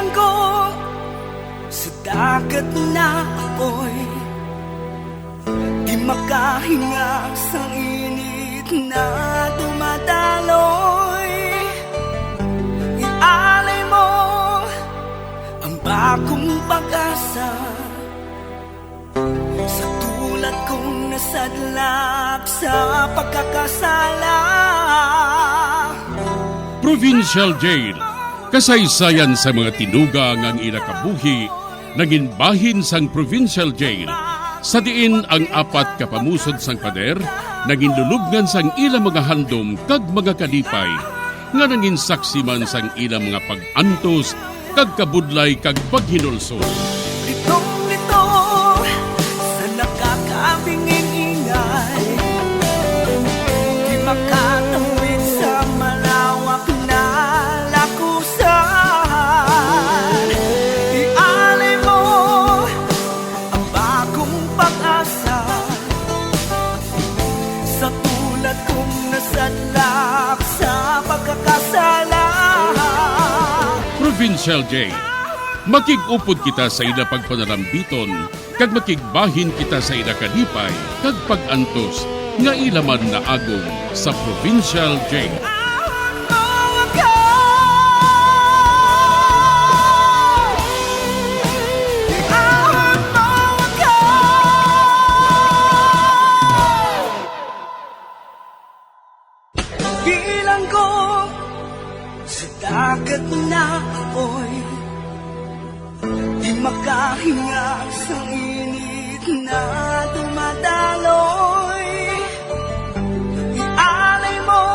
Kabilang ko sa dagat na apoy, di makahinga sa init na dumadaloy. Ialay mo ang bagong pag-asa sa tulad kong nasadlak sa pagkakasala. Provincial Jail, kasaysayan sa mga tinugang ang inakabuhi, naging bahin sang Provincial Jail. Sa diin ang apat kapamusod sang pader, naging lulubngan sang ilang mga handom kag mga kalipay, nga naging saksi man sang ilang mga pag-antos, kag kabudlay kag paghinulsol. Litong-lito sa nakakabingin ingay, di makatawid sa malawak na lakusan. Ialay mo ang bagong pag-asa sa tulad kong nasadlak sa pagkakasala. Provincial Jail, makig-upod kita sa ila pagpanarambiton, kag makigbahin kita sa ila kalipay, kag pag-antos, nga ilaman na agong sa Provincial Jail. Bilang ko sa dagat na apoy, di makahinga sa init na dumadaloy. Ialay mo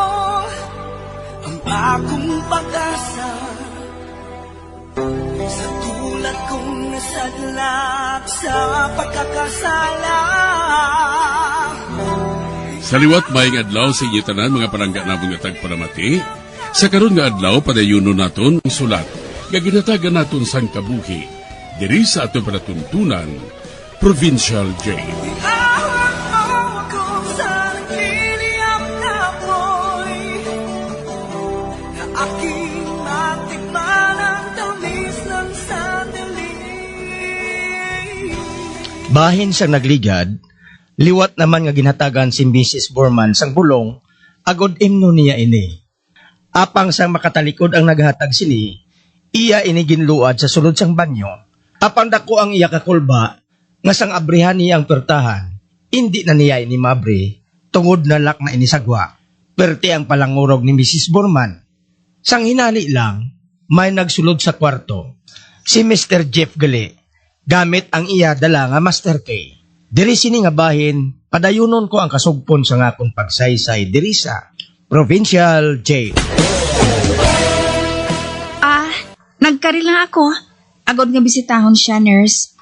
ang bagong pag-asa sa tulad kong nasadlak sa pagkakasala. Sa liwat maing adlaw sa inyo tanan mga palangga na mga tagparamati, sa karon nga adlaw padayuno naton ang sulat, nga ginatagan naton sang kabuhi, diri sa aton palatuntunan, Provincial Jail. Ahon mo ako sa nagliliyap na apoy, na aking matikman ang tamis ng sandali. Bahin siyang nagligad, liwat naman nga ginhatagan si Mrs. Borman sang bulong, agod imno niya ini. Apang sang makatalikod ang naghatag sini, iya ini ginluad sa sulod sang banyo. Apang dako ang iya kakulba, nga sang abrihan niya ang pertahan, hindi na niya ini mabri, tungod na lak na inisagwa. Perte ang palangurog ni Mrs. Borman. Sang hinali lang, may nagsulod sa kwarto. Si Mr. Jeff Gali, gamit ang iya dala nga Master K. Diri sini nga bahin, padayunon ko ang kasugpon sa ngakon pagsaysay diri sa Provincial Jail. Nagkari lang ako. Agod nga bisitahon siya, nurse.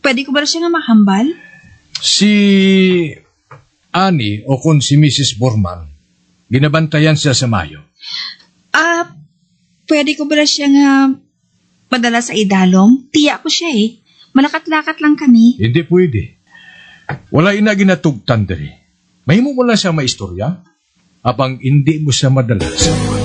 Pwede ko ba siya nga makambal? Si Annie o kung si Mrs. Borman, ginabantayan siya sa Mayo. Pwede ko ba siya nga madala sa idalong? Tiya ko siya eh. Malakat-lakat lang kami. Hindi pwede. Wala ina ginatugtan diri. Mahimo mo lang siya maistorya, apang hindi mo siya madala sa Mayo.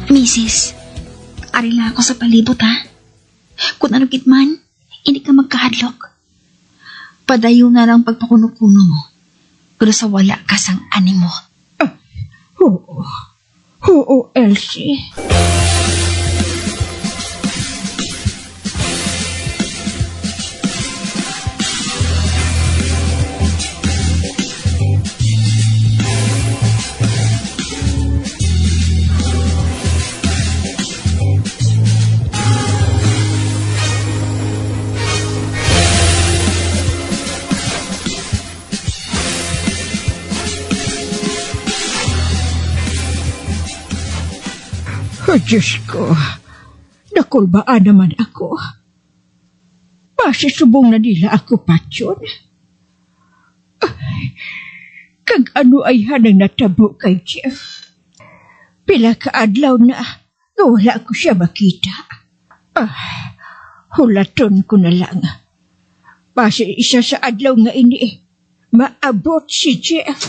Mrs., ari lang ako sa palibot ha. Kung ano kitman, hindi ka magkahadlok. Padayo na lang pagpakuno-kuno mo. Pero sa wala ka sang animo. Oo, Elsie. Oh, Diyos ko. Nakulbaan naman ako. Masisubong na nila ako, Patyon. Ay, kag ano ay hanang natabo kay Jeff. Pila ka adlaw na wala ko siya makita. Hulaton ko na lang. Base isa sa adlaw nga ini, maabot si Jeff.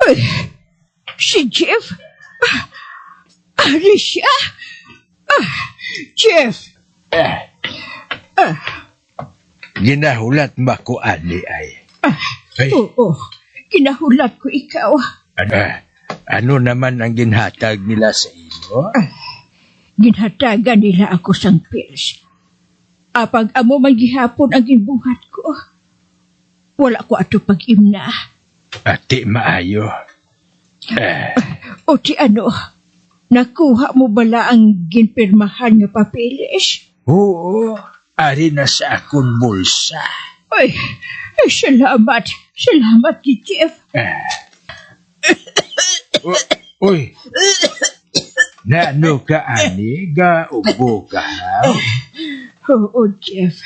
Ay, si Jeff? Ari siya? Jeff! Ginahulat ba ko, ani ay? Ay, Oo, kinahulat ko ikaw. ano naman ang ginhatag nila sa imo? Ginhatagan nila ako sang pills. Apag amo man gihapon ang gibuhat ko. Wala ko ato pag-imna. Ati maayo. O ti ano, nakuha mo bala ang ginpirmahan nga papilis? Oo, ari na sa akong bulsa. Ay, salamat. Salamat ni Jeff. Uy, naano ka, ani? Gaubo ka, ha? Oo, Jeff.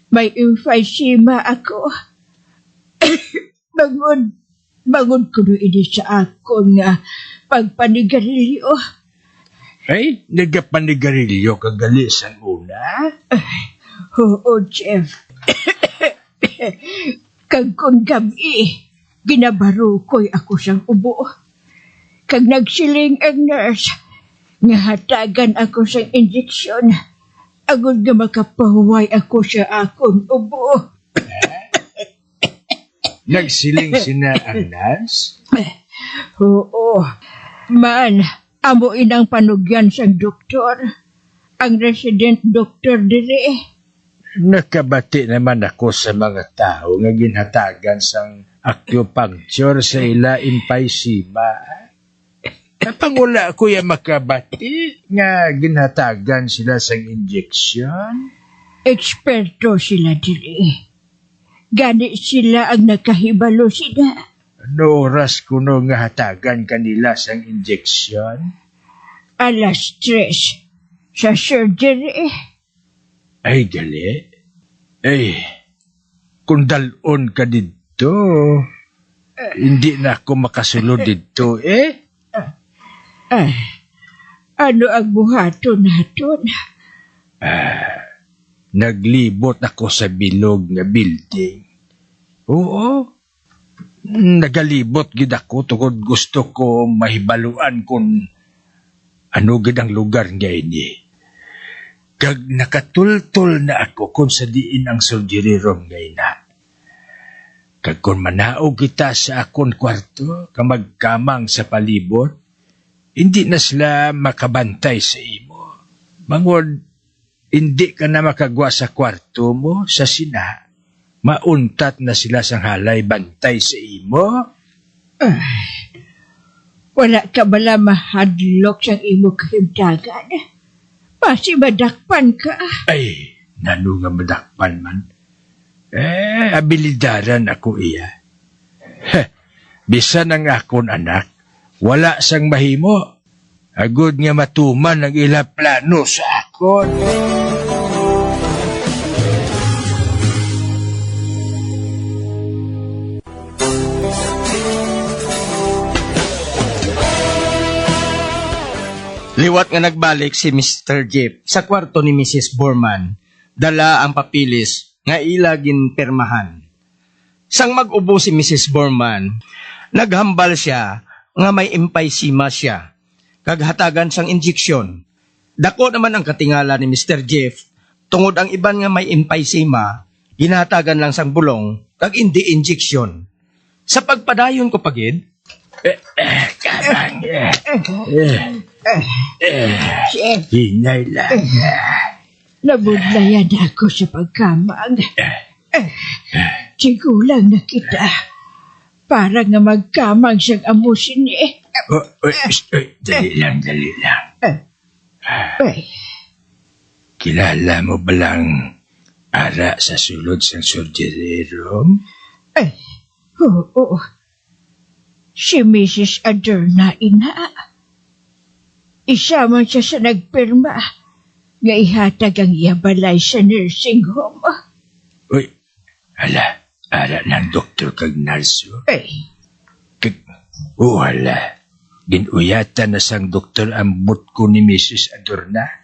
May emphysema ako. Bangon ko no ini sa akong nga pagpanigarilyo. Ay, nagapanigarilyo kagali sa una? Oo, Jeff. Kag kung gabi, ginabaro ko'y ako siyang ubo. Kag nagsiling ang nurse, nga hatagan ako siyang injeksyon. Agod nga makapahuway ako sa akong ubo. Nagsiling sina ang nurse? Oo. Man, amo inang panugyan siyang doktor. Ang resident doctor dire. Nakabati naman ako sa mga tao nga ginhatagan sang acupuncture sa ila emphysema. Napangula ko yung makabati nga ginhatagan sila sang injeksyon. Eksperto sila dire. Gani sila ang nakahibalo sila. Ano oras kuno nga hatagan kanila sang injeksyon? Alas 3 sa surgery. Ay, gali. Ay, kung dalon ka dito, hindi na ako makasulod dito, eh. Ay, ano ang buhaton naton? Naglibot ako sa bilog nga building. Oo. Nagalibot gid ako tungod gusto ko mahibaluan kung ano gid ang lugar nga ini. Kag nakatultol na ako kung sa diin ang surgery room nga ina. Kag kung manaog kita sa akong kwarto, kamagkamang sa palibot, hindi na sila makabantay sa imo. Mangod, hindi ka na makagwa sa kwarto mo, sa sina. Mauntat na sila sang halay bantay sa imo. Wala ka bala mahadlok siyang imo kahimdagan. Pasi madakpan ka. Ay, nano nga madakpan man. Abilidaran ako iya. Bisan ang akon anak, wala sang mahimo. Agod nga matuman ang ila plano sa akon. Liwat nga nagbalik si Mr. Jeff sa kwarto ni Mrs. Borman. Dala ang papilis nga ilagin permahan. Sang mag-ubo si Mrs. Borman, naghambal siya nga may emphysema siya. Kaghatagan sang injeksyon. Dako naman ang katingala ni Mr. Jeff tungod ang iban nga may emphysema, ginatagan lang sang bulong kag hindi injeksyon. Sa pagpadayon ko pagid, Karang, hinay lang. Nabudlayan ako sa pagkamang. Sigulang na kita. Para nga magkamang siyang amusin eh. Dali lang. Ay, Kilala mo ba lang ara sa sulod sa surgery room? oo. si Mrs. Adorna ina. Isa man siya sa nagpirma nga ihatag ang iyabalay sa nursing home. Uy, ala ng doktor kag nurse. Ay, Hala, ginuyata na sang doktor ang but ko ni Mrs. Adorna.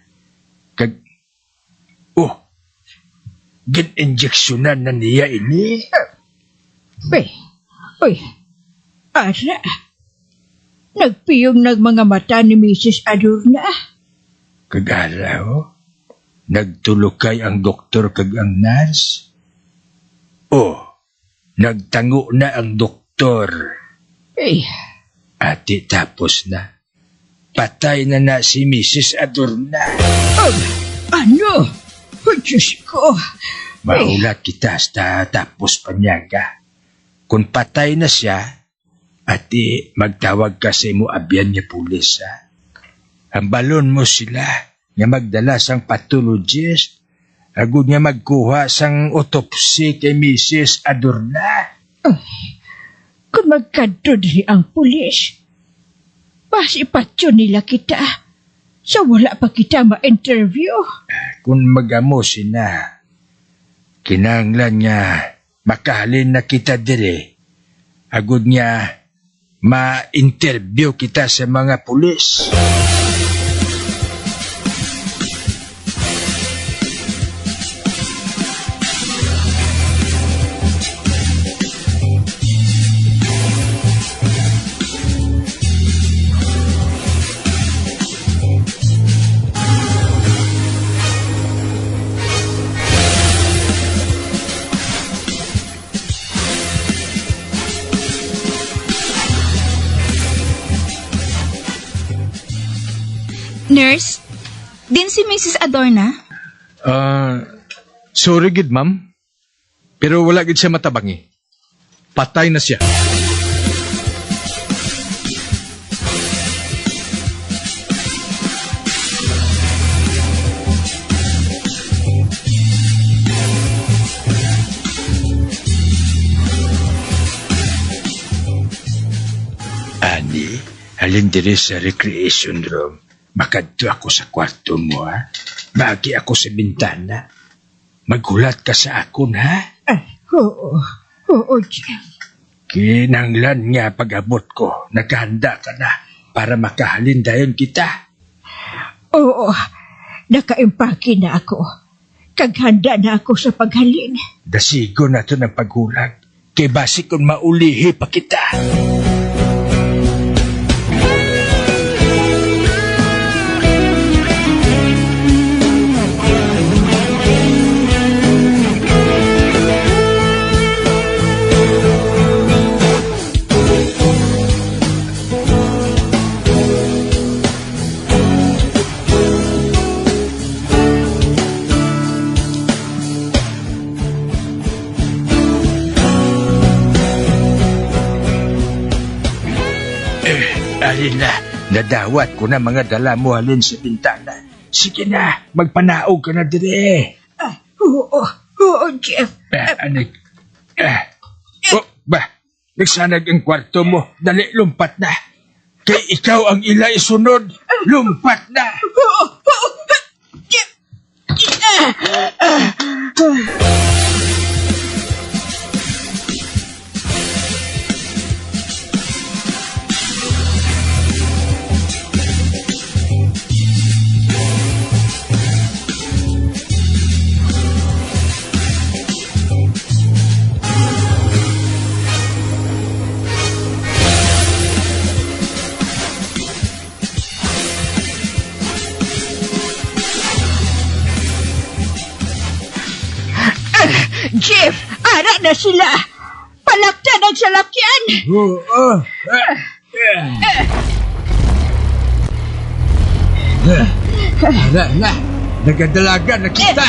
Gin-injeksyonan na niya ini. Uy, ara. Nagpiyong mga mata ni Mrs. Adorna. Kagaraw, nagtulukay ang doktor kag ang nurse. Nagtango na ang doktor. Ay, Ati tapos na. Patay na si Mrs. Adorna. ano? Oh, Diyos ko. Maulat kita hasta tapos panyaga. Kung patay na siya, ati magtawag ka sa imo abyan niya pulis, ha? Hambalon mo sila nga magdala sang pathologist. Agud nga magkuha sang autopsy kay Mrs. Adorna. Kung magkadto diri ang pulis, mas ipatyo nila kita. So wala pa kita ma-interview. Kung magamo sina, kinanglan nga makahalin na kita dire. Agud nga ma-interview kita sa mga pulis. Nurse, din si Mrs. Adorna? Sorry gid, ma'am. Pero wala gid siya matabangi. Patay na siya. Ani, halin dire sa recreation room. Makadto ako sa kwarto mo, ha? Bagi ako sa bintana. Maghulat ka sa akon, ha? Oo, Jeff. Kinanglan nga pag-abot ko. Naghanda ka na para makahalin dayon kita. Oo, nakaimpake na ako. Kaghanda na ako sa paghalin. Dasigo na to ng paghulat. Kay basi kung maulihi pa kita. Alin na, nadawat ko na mga dala mo halin sa bintana. Sige na, magpanaog ka na dire. Oo, Jeff. Anik. Nagsanag ang kwarto mo. Dali, lumpat na. Kay ikaw ang ila isunod. Lumpat na. Jeff, ara na sila. Palakta ng salakyan. Na, nagadalaga na kita.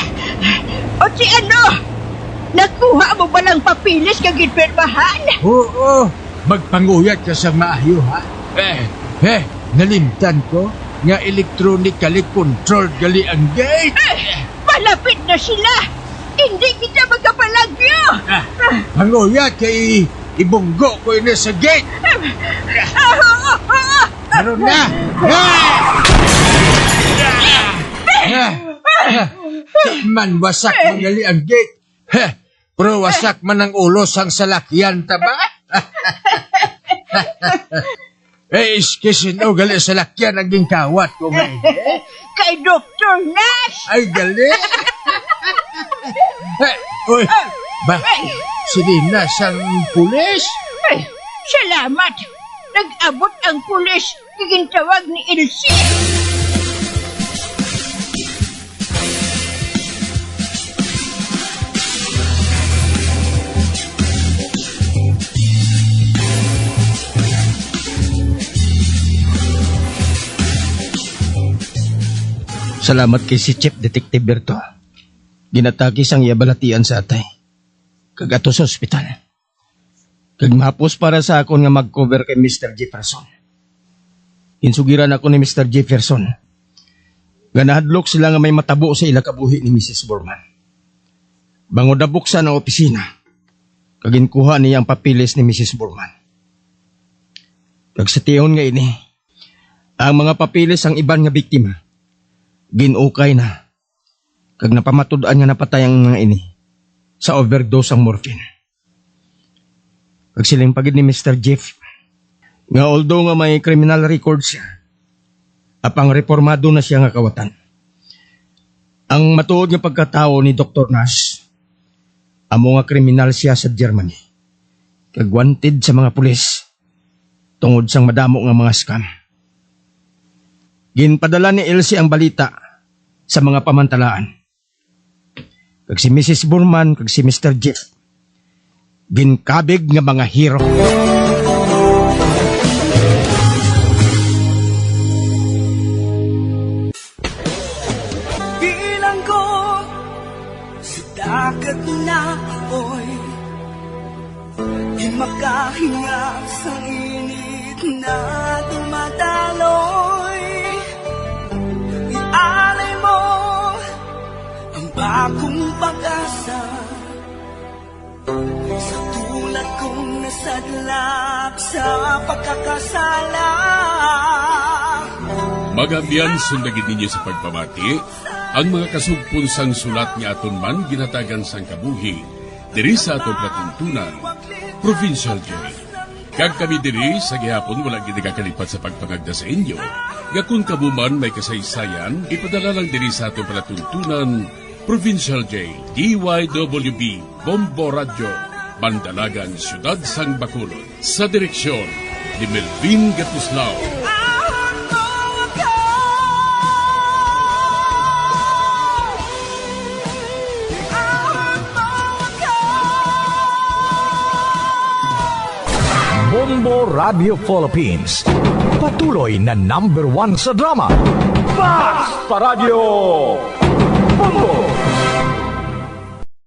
O si ano? Nakuha mo ba ng papilis kag ginpirmahan? Oo, magpanguyat ka sa maayo, ha? Nalimtan ko nga electronically controlled gali ang gate. Malapit na sila. Hindi kita magkapalagyo. Panguyat kay ibunggo ko ini sa gate. Ano na? Man, wasak mangali ang gate. Pero wasak man ang ulo sang salakyan, taba? Iskisin o gali salakyan ang gingkawat ko nga. Kay Dr. Nash! Ay, gali. Uy, ba? Sinina sang pulis? Ay, salamat! Nag-abot ang pulis, gigintawag ni Elsie. Salamat kay si Chief Detective Berto. Ginatagis ang iyabalatian sa atay. Kagato sa ospital. Kag mahapos para sa akon nga mag-cover kay Mr. Jefferson. Insugiran ako ni Mr. Jefferson. Nga nahadlok sila nga may matabo sa ila kabuhi ni Mrs. Borman. Bangod na buksan ang opisina. Kaginkuha niya ang papilis ni Mrs. Borman. Kag sa tiyon nga ini, ang mga papilis ang iban nga biktima. Ginukay na. Kag napamatudan nga napatay ang mga ini sa overdose ang morphine. Kag siling pagid ni Mr. Jeff, nga although nga may criminal record siya, apang reformado na siya nga kawatan. Ang matuod nga pagkatao ni Dr. Nash, amo nga kriminal siya sa Germany. Kag wanted sa mga pulis, tungod sang madamo nga mga scam. Ginpadala ni Elsie ang balita sa mga pamantalaan. Kag si Mrs. Borman, kag si Mr. Jeff, ginkabig nga mga hero. Bilang ko sa dagat na apoy, di makahinga sa init na dumadaloy. Ialay mo ang bagong pag-asa sa tulad kong nasadlak sa pagkakasala. Magambyan sundagin ninyo sa pagpamati ang mga kasugpon sang sulat nga aton man ginatagan sang kabuhi diri sa atong patuntunan, Provincial Jail. Kag kami diri sa gihapon wala gid nagakalipat sa pagpangagda sa inyo. Nga kung kabuman may kasaysayan, ipadala lang diri sa atong palatuntunan, Provincial Jail, DYWB, Bombo Radio, Bandalagan, Siyudad Sang Bacolod. Sa direksyon ni Melvin Gatuslao. Bombo Radio Philippines. Patuloy na #1 sa drama. Basta Radio Bombo!